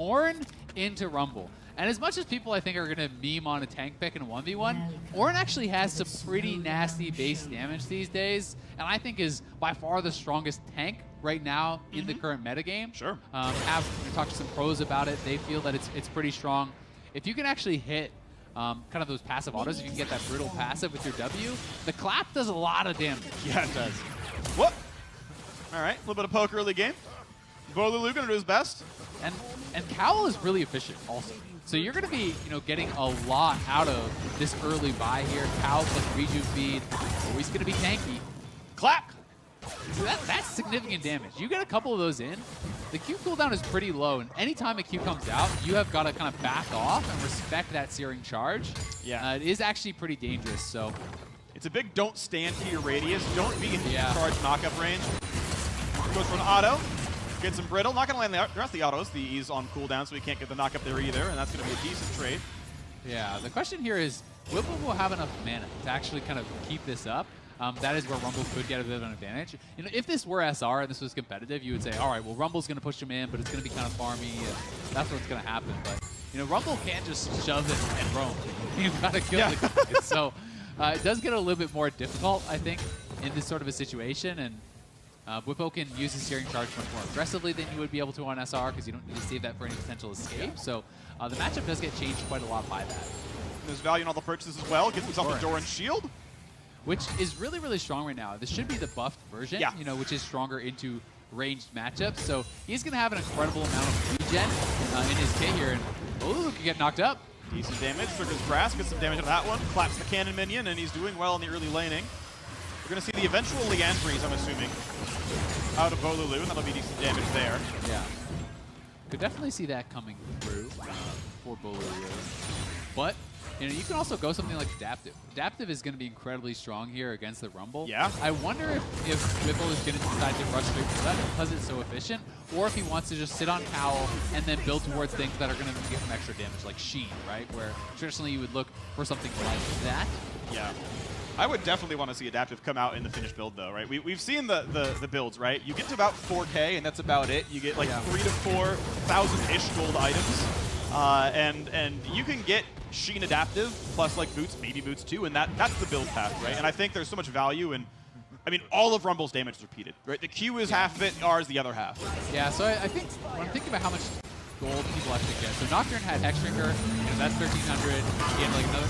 Ornn into Rumble. And as much as people, I think, are going to meme on a tank pick in a 1v1, Ornn actually has some pretty nasty base damage these days, and I think is by far the strongest tank right now in the current metagame. Sure. Talked to some pros about it. They feel that it's pretty strong. If you can actually hit kind of those passive autos, if you can get that brittle passive with your W, the clap does a lot of damage. Yeah, it does. What? All right, a little bit of poke early game. Bolulu gonna do his best. And Cowl is really efficient also. So you're going to be, getting a lot out of this early buy here. Cowl plus Reju feed, always going to be tanky. Clap! So that's significant damage. You get a couple of those in, the Q cooldown is pretty low, and anytime a Q comes out, you have got to kind of back off and respect that searing charge. Yeah. It is actually pretty dangerous, so. It's a big don't stand to your radius, don't be in charge knockup range. Goes for an auto. Gets some brittle. Not going to land the rest of the autos. The E's on cooldown, so he can't get the knock up there either, and that's going to be a decent trade. Yeah, the question here is, Bwipo will have enough mana to actually kind of keep this up. That is where Rumble could get a bit of an advantage. If this were SR and this was competitive, you would say, all right, well, Rumble's going to push him in, but it's going to be kind of farmy, and that's what's going to happen. But, Rumble can't just shove it and roam. You've got to kill the guy. So it does get a little bit more difficult, I think, in this sort of a situation. And Bwipo can use his searing charge much more aggressively than you would be able to on SR because you don't need to save that for any potential escape. Yeah. So the matchup does get changed quite a lot by that. There's value in all the purchases as well. Gets himself a Doran's shield, which is really, really strong right now. This should be the buffed version, which is stronger into ranged matchups. So he's going to have an incredible amount of regen in his kit here, and Bolulu could get knocked up. Decent damage. Triggers Brass, gets some damage on that one. Claps the cannon minion, and he's doing well in the early laning. We're going to see the eventual Leandries, I'm assuming, out of Bolulu, and that'll be decent damage there. Yeah. Could definitely see that coming through for Bolulu. But, you can also go something like Adaptive. Adaptive is going to be incredibly strong here against the Rumble. Yeah. I wonder if Bwipo is going to decide to rush straight for that because it's so efficient, or if he wants to just sit on Cowl and then build towards things that are going to give him extra damage, like Sheen, right? Where traditionally you would look for something like that. Yeah. I would definitely want to see Adaptive come out in the finished build, though, right? We've seen the builds, right? You get to about 4K, and that's about it. You get like 3,000 to 4,000-ish gold items, and you can get Sheen Adaptive plus like boots, maybe boots too, and that's the build path, right? And I think there's so much value in. I mean, all of Rumble's damage is repeated, right? The Q is half of it, R is the other half. Yeah, so I think when I'm thinking about how much gold people actually get, so Nocturne had Hex Drinker, that's 1,300. He had like another.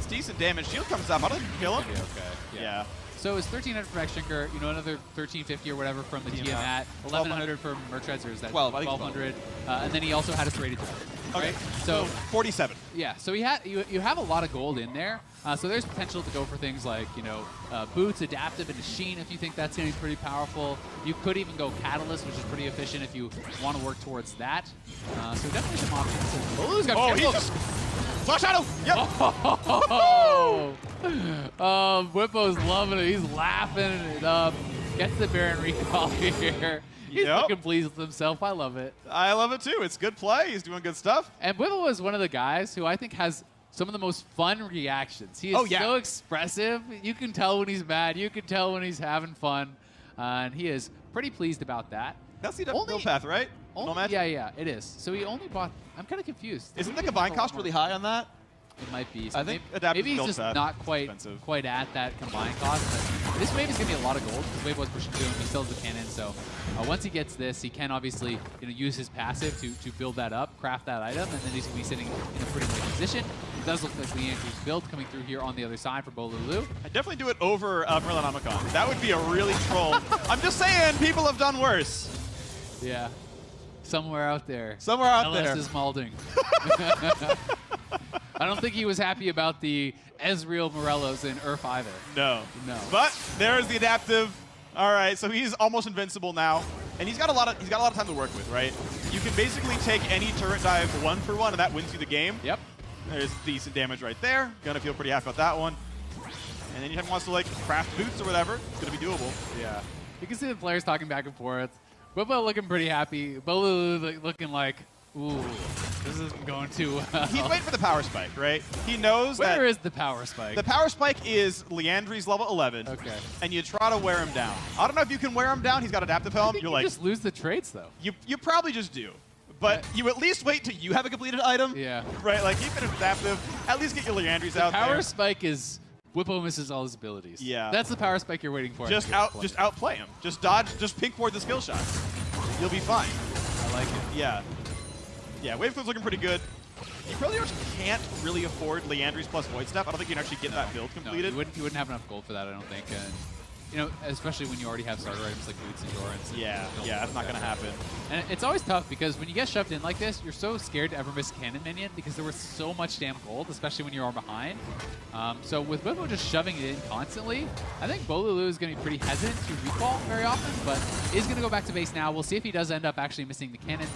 Decent damage. Shield comes up. How does it kill him? Okay. Yeah. So it's 1,300 from X-Drinker, another 1,350 or whatever from the Tiamat, 1,100 from Mertreads, or is that 1,200? And then he also had his rated right? Okay. So 47. Yeah. So you have a lot of gold in there. So there's potential to go for things like boots, Adaptive, and Sheen if you think that's going to be pretty powerful. You could even go Catalyst, which is pretty efficient if you want to work towards that. So definitely some options. Bolulu's got Flash Shadow! Yep! Oh, Bwipo's loving it. He's laughing it up. Gets the Baron recall here. He's looking pleased with himself. I love it. I love it too. It's good play. He's doing good stuff. And Bwipo is one of the guys who I think has some of the most fun reactions. He is so expressive. You can tell when he's mad. You can tell when he's having fun. And he is pretty pleased about that. That's the build path, right? Yeah, it is. So he only bought. I'm kind of confused. Isn't the combine cost really high on that? It might be. So I think maybe he's just not quite at that combined cost. But this wave is going to be a lot of gold. This wave was pushing through him. He still has the cannon. So once he gets this, he can obviously use his passive to build that up, craft that item, and then he's going to be sitting in a pretty nice position. It does look like Leandry's build coming through here on the other side for Bolulu. I'd definitely do it over Merlinomicon. That would be a really troll. I'm just saying, people have done worse. Yeah. Somewhere out there. Somewhere out LS there. is Malding. I don't think he was happy about the Ezreal Morellos in Earth either. No. But there's the Adaptive. All right, so he's almost invincible now, and he's got a lot of time to work with, right? You can basically take any turret dive 1-for-1, and that wins you the game. Yep. There's decent damage right there. Gonna feel pretty happy about that one. And anytime he wants to like craft boots or whatever, it's gonna be doable. Yeah. You can see the players talking back and forth. Bwipo looking pretty happy. Bolulu looking like, ooh, this isn't going too well. He's waiting for the power spike, right? He knows that. Where is the power spike? The power spike is Leandry's level 11. Okay. And you try to wear him down. I don't know if you can wear him down. He's got Adaptive Helm. You're like, just lose the traits, though. You probably just do. but you at least wait till you have a completed item. Yeah. Right, like keep it adaptive. At least get your Leandries out there. Power spike is Bwipo misses all his abilities. Yeah. That's the power spike you're waiting for. Just outplay him. Just dodge, just pink ward the skill shots. You'll be fine. I like it. Yeah. Yeah, Wave Clip's looking pretty good. You pretty much can't really afford Leandries plus Void Step. I don't think you can actually get that build completed. No, you wouldn't have enough gold for that, I don't think. And, you know, especially when you already have starter items like Boots Endurance. And yeah, that's not going to happen. And it's always tough because when you get shoved in like this, you're so scared to ever miss Cannon Minion because there was so much damn gold, especially when you're on behind. So with Bwipo just shoving it in constantly, I think Bolulu is going to be pretty hesitant to recall very often, but is going to go back to base now. We'll see if he does end up actually missing the cannon.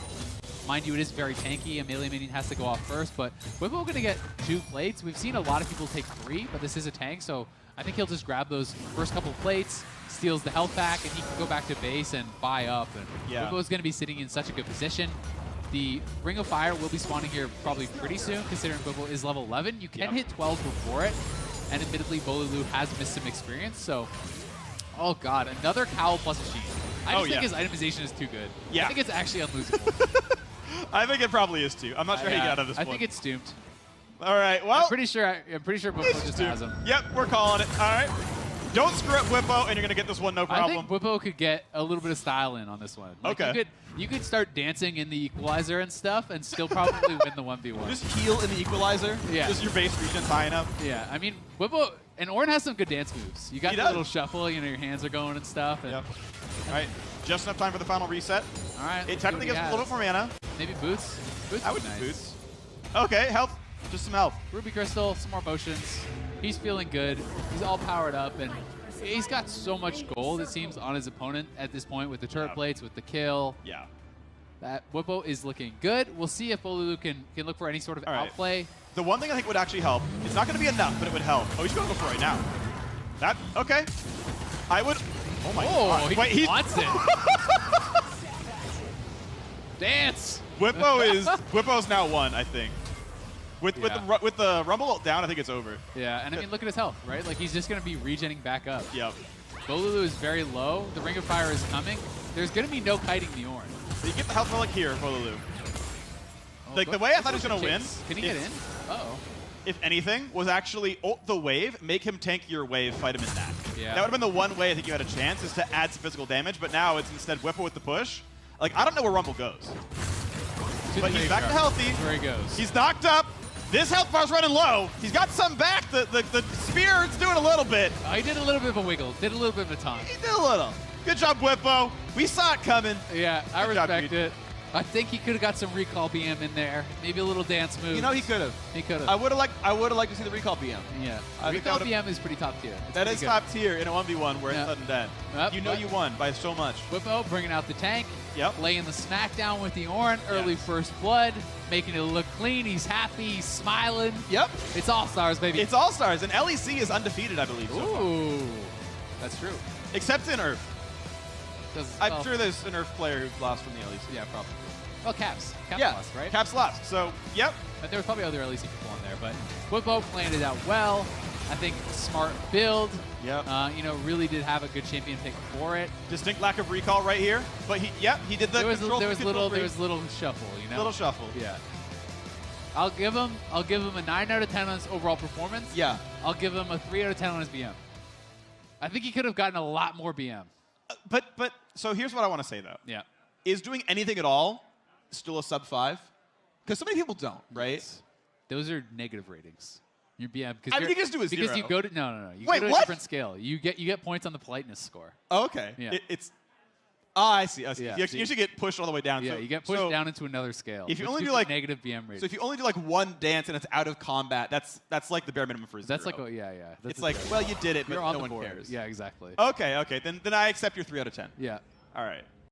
Mind you, it is very tanky. A melee minion has to go off first, but Bwipo going to get 2 plates. We've seen a lot of people take 3, but this is a tank, so I think he'll just grab those first couple plates, steals the health pack, and he can go back to base and buy up. And Bwipo's going to be sitting in such a good position. The Ring of Fire will be spawning here probably pretty soon, considering Bwipo is level 11. You can hit 12 before it, and admittedly, Bolulu has missed some experience, so... Oh god, another Cowl plus Machine. I just think his itemization is too good. Yeah. I think it's actually unlosable. I think it probably is too. I'm not sure how you get out of this one. I think it's doomed. All right, well... I'm pretty sure Bwipo just has him. Yep, we're calling it. All right. Don't screw up Bwipo, and you're going to get this one no problem. I think Bwipo could get a little bit of style in on this one. Like okay. You could start dancing in the Equalizer and stuff and still probably win the 1v1. Just heal in the Equalizer? Yeah. Just your base region's high enough? Yeah, I mean, Bwipo... And Ornn has some good dance moves. You got the little shuffle, you know, your hands are going and stuff. And yep. All right, just enough time for the final reset. All right. It technically gives a little bit more mana. Maybe Boots. I would do Boots. Okay, health. Just some health. Ruby Crystal, some more potions. He's feeling good. He's all powered up, and he's got so much gold, it seems, on his opponent at this point with the turret plates, with the kill. Yeah. That Bwipo is looking good. We'll see if Bolulu can look for any sort of outplay. The one thing I think would actually help, it's not going to be enough, but it would help. Oh, he's going to go for it right now. That, okay. I would, oh my god. Wait, he wants it. Dance. Bwipo's now 1, I think. With the Rumble ult down, I think it's over. Yeah, and I mean, look at his health, right? Like, he's just going to be regenning back up. Yep. Bolulu is very low. The Ring of Fire is coming. There's going to be no kiting the Ornn. So you get the health relic here, Bolulu. Like, the way I thought he was going to win... Can he get in? Uh-oh. If anything, was actually ult the wave, make him tank your wave, fight him in that. Yeah. That would have been the one way I think you had a chance, is to add some physical damage, but now it's instead Bwipo with the push. Like, I don't know where Rumble goes. But he's back to healthy. That's where he goes. He's knocked up. This health bar's running low. He's got some back. The spear is doing a little bit. He did a little bit of a wiggle. Did a little bit of a taunt. He did a little. Good job, Bwipo. We saw it coming. Yeah, I respect it. I think he could have got some recall BM in there. Maybe a little dance move. You know, he could have. He could have. I would have liked to see the recall BM. Yeah. Recall BM is pretty top tier. That is top tier in a 1v1 where it's sudden dead. Yep, you know you won by so much. Bwipo bringing out the tank. Yep. Laying the smackdown with the Ornn. Early first blood. Making it look clean. He's happy. He's smiling. Yep. It's All-Stars, baby. It's All-Stars. And LEC is undefeated, I believe. Ooh. That's true. Except in Earth. I'm sure there's an Earth player who's lost from the LEC. Yeah, probably. Well, Caps. Caps lost, right? Caps lost. So, yep. But there was probably other LEC people on there. But Bwipo planned it out well. I think smart build. Yep. You know, really did have a good champion pick for it. Distinct lack of recall right here. But he did the there was little shuffle, you know. Little shuffle. Yeah. I'll give him a 9 out of 10 on his overall performance. Yeah. I'll give him a 3 out of 10 on his BM. I think he could have gotten a lot more BM. But so here's what I want to say though. Yeah. Is doing anything at all still a sub 5? Because so many people don't, right? Those are negative ratings. Your BM. I mean, you just do a 0. Because you go to no. You Wait, go to a different scale. You get points on the politeness score. Oh, okay. Yeah. I see. I see. Yeah, you should get pushed all the way down. Yeah, so, you get pushed down into another scale. If you only do like negative BM rating. So if you only do like one dance and it's out of combat, that's like the bare minimum for 0. That's like yeah. It's like, well, you did it, but no one cares. Yeah, exactly. Okay. Then I accept your 3 out of 10. Yeah. All right.